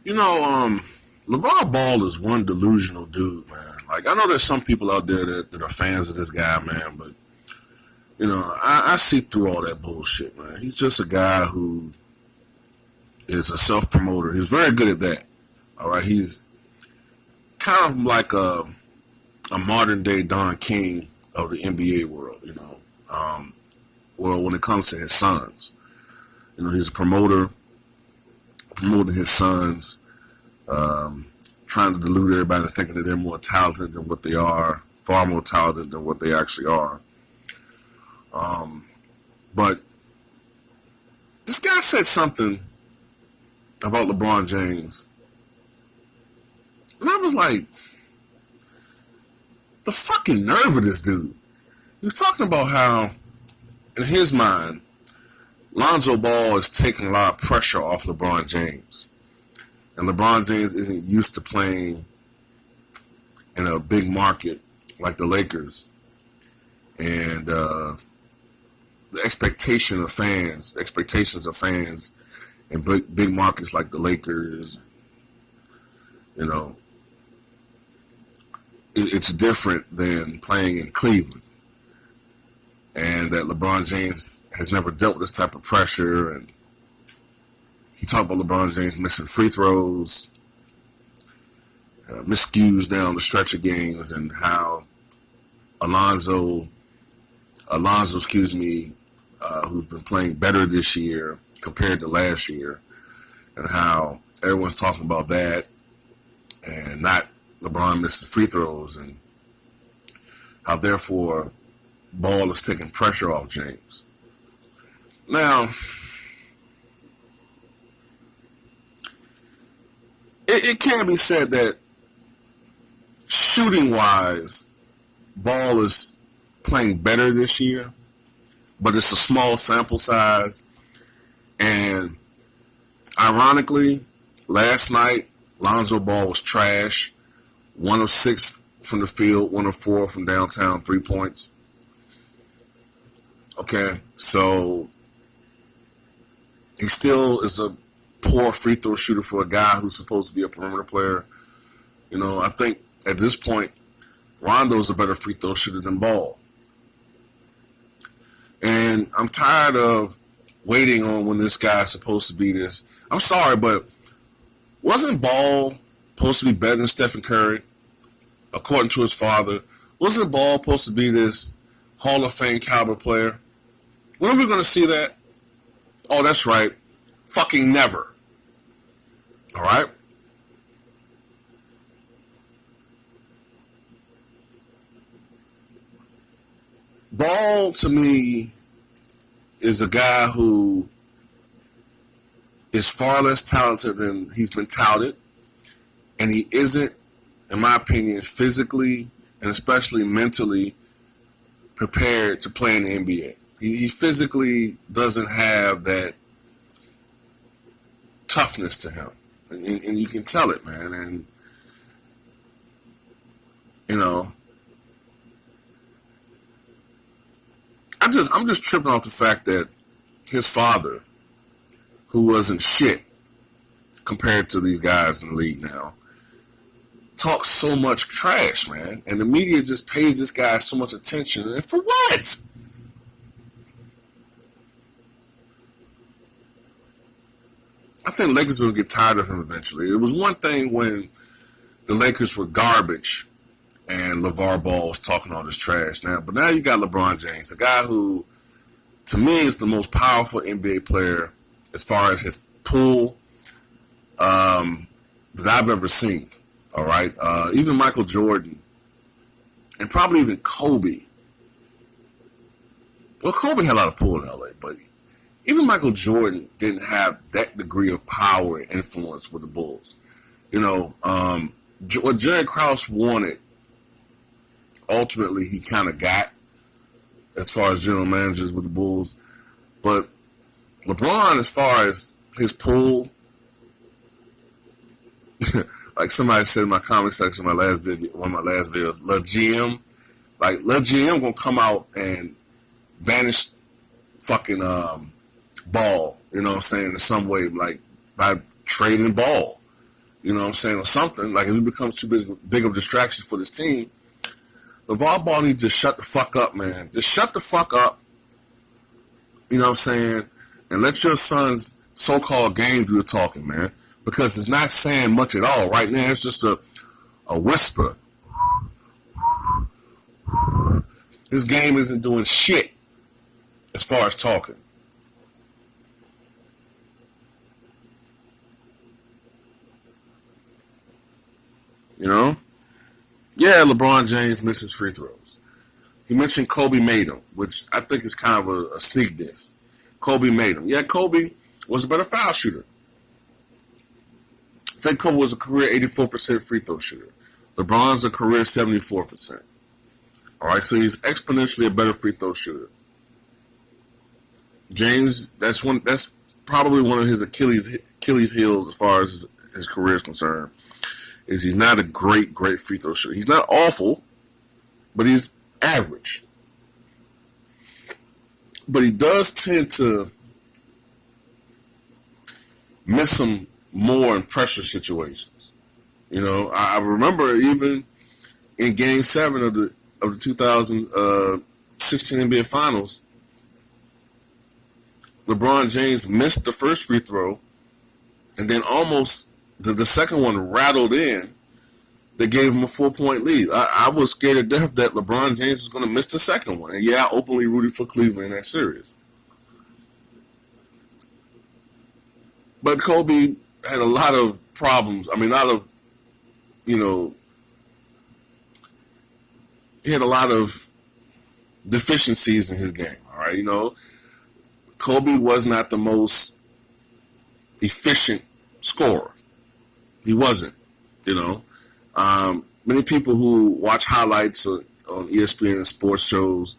You know, LaVar Ball is one delusional dude, man. Like, I know there's some people out there that are fans of this guy, man, but, I see through all that bullshit, man. He's just a guy who is a self-promoter. He's very good at that, all right? He's kind of like a modern-day Don King of the NBA world, well, when it comes to his sons. He's a promoter, promoting his sons, trying to delude everybody into thinking that they're more talented than what they are, far more talented than what they actually are. But this guy said something about LeBron James, and I was like, the fucking nerve of this dude. He was talking about how, in his mind, Lonzo Ball is taking a lot of pressure off LeBron James. And LeBron James isn't used to playing in a big market like the Lakers. And the expectations of fans in big markets like the Lakers, it's different than playing in Cleveland. And that LeBron James has never dealt with this type of pressure. And he talked about LeBron James missing free throws, miscues down the stretch of games, and how Alonzo, who's been playing better this year compared to last year, and how everyone's talking about that, and not LeBron missing free throws, and how therefore Ball is taking pressure off James. Now, it can be said that shooting-wise, Ball is playing better this year, but it's a small sample size. And ironically, last night, Lonzo Ball was trash. 1 of 6 from the field, 1 of 4 from downtown, 3 points. Okay, so he still is a poor free throw shooter for a guy who's supposed to be a perimeter player. I think at this point, Rondo's a better free throw shooter than Ball. And I'm tired of waiting on when this guy's supposed to be this. I'm sorry, but wasn't Ball supposed to be better than Stephen Curry, according to his father? Wasn't Ball supposed to be this Hall of Fame caliber player? When are we going to see that? Oh, that's right. Fucking never. All right? Ball, to me, is a guy who is far less talented than he's been touted. And he isn't, in my opinion, physically and especially mentally prepared to play in the NBA. He physically doesn't have that toughness to him. And you can tell it, man. And, I'm just tripping off the fact that his father, who wasn't shit compared to these guys in the league now, talks so much trash, man. And the media just pays this guy so much attention. And for what? I think Lakers will get tired of him eventually. It was one thing when the Lakers were garbage and LaVar Ball was talking all this trash now. But now you got LeBron James, a guy who, to me, is the most powerful NBA player as far as his pull that I've ever seen. All right? Even Michael Jordan and probably even Kobe. Well, Kobe had a lot of pull in LA, but even Michael Jordan didn't have that degree of power and influence with the Bulls. What Jerry Krause wanted, ultimately he kind of got as far as general managers with the Bulls. But LeBron, as far as his pull, like somebody said in my comment section, one of my last videos, LeGM, like LeGM gonna come out and banish fucking Ball, in some way, like by trading Ball. you know what I'm saying, or something. Like if he becomes too big of a distraction for this team, LaVar Ball needs to shut the fuck up, man. Just shut the fuck up. You know what I'm saying? And let your son's so-called game do the talking, man. Because it's not saying much at all. Right now, it's just a whisper. His game isn't doing shit as far as talking. You know? Yeah, LeBron James misses free throws. He mentioned Kobe made him, which I think is kind of a sneak diss. Kobe made him. Yeah, Kobe was a better foul shooter. I think Kobe was a career 84% free throw shooter. LeBron's a career 74%. All right, so he's exponentially a better free throw shooter. James, that's probably one of his Achilles heels as far as his career is concerned. Is he's not a great free throw shooter. He's not awful, but he's average. But he does tend to miss them more in pressure situations. You know, I remember even in Game 7 of the 2016 NBA Finals, LeBron James missed the first free throw, and then almost the second one rattled in. That gave him a 4-point lead. I was scared to death that LeBron James was going to miss the second one. And yeah, I openly rooted for Cleveland in that series. But Kobe had a lot of problems. I mean, he had a lot of deficiencies in his game. All right, you know, Kobe was not the most efficient scorer. He wasn't, you know. Many people who watch highlights on ESPN and sports shows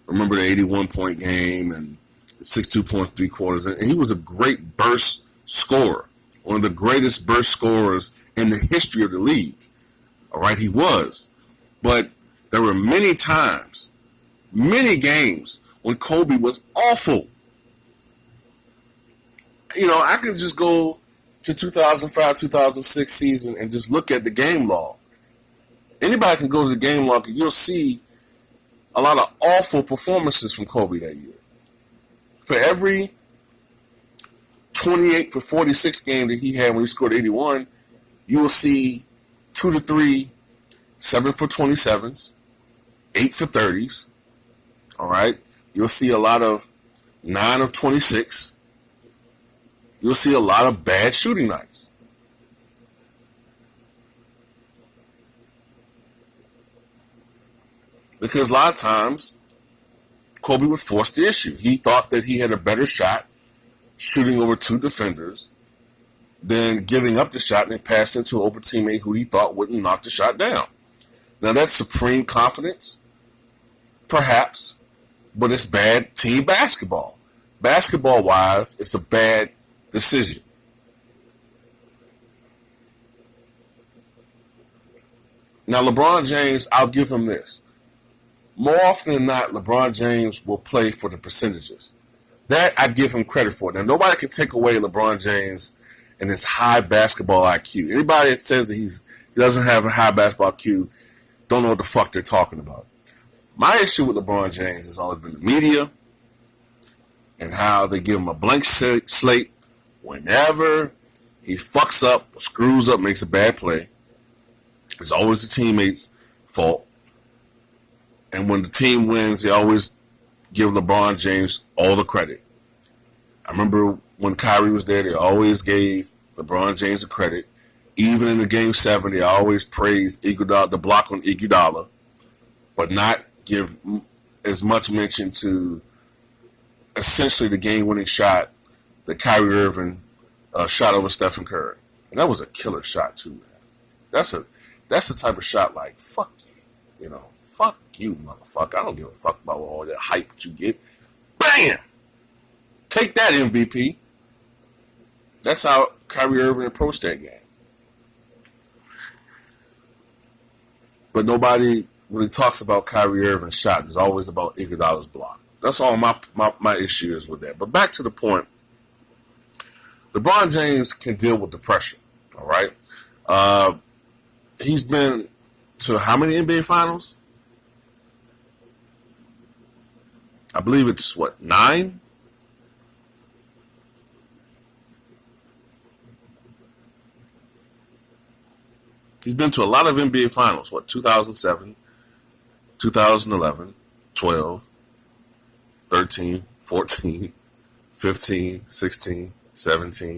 remember the 81-point game and 62 points, 3 quarters. And he was a great burst scorer, one of the greatest burst scorers in the history of the league. All right, he was. But there were many times, many games when Kobe was awful. You know, I could just go to 2005-2006 season and just look at the game log. Anybody can go to the game log and you'll see a lot of awful performances from Kobe that year. For every 28 for 46 game that he had when he scored 81, you will see 2 to 3 7 for 27s, 8 for 30s. All right. You'll see a lot of 9 of 26. You'll see a lot of bad shooting nights. Because a lot of times, Kobe would force the issue. He thought that he had a better shot shooting over 2 defenders than giving up the shot and then passing to an open teammate who he thought wouldn't knock the shot down. Now, that's supreme confidence, perhaps, but it's bad team basketball. Basketball-wise, it's a bad decision. Now, LeBron James, I'll give him this. More often than not, LeBron James will play for the percentages. That I give him credit for. Now, nobody can take away LeBron James and his high basketball IQ. Anybody that says that he doesn't have a high basketball IQ don't know what the fuck they're talking about. My issue with LeBron James has always been the media and how they give him a blank slate whenever he fucks up, screws up, makes a bad play. It's always the teammate's fault. And when the team wins, they always give LeBron James all the credit. I remember when Kyrie was there, they always gave LeBron James the credit. Even in the Game 7, they always praised Iguodala, the block on Iguodala, but not give as much mention to essentially the game-winning shot that Kyrie Irving shot over Stephen Curry. And that was a killer shot, too, man. That's the type of shot like, fuck you, you know. Fuck you, motherfucker. I don't give a fuck about all that hype that you get. Bam! Take that, MVP. That's how Kyrie Irving approached that game. But nobody really talks about Kyrie Irving's shot. It's always about Iguodala's block. That's all my issue is with that. But back to the point. LeBron James can deal with the pressure, all right? Uh, he's been to how many NBA Finals? I believe it's, what, 9? He's been to a lot of NBA Finals. What, 2007, 2011, 12, 13, 14, 15, 16, 17,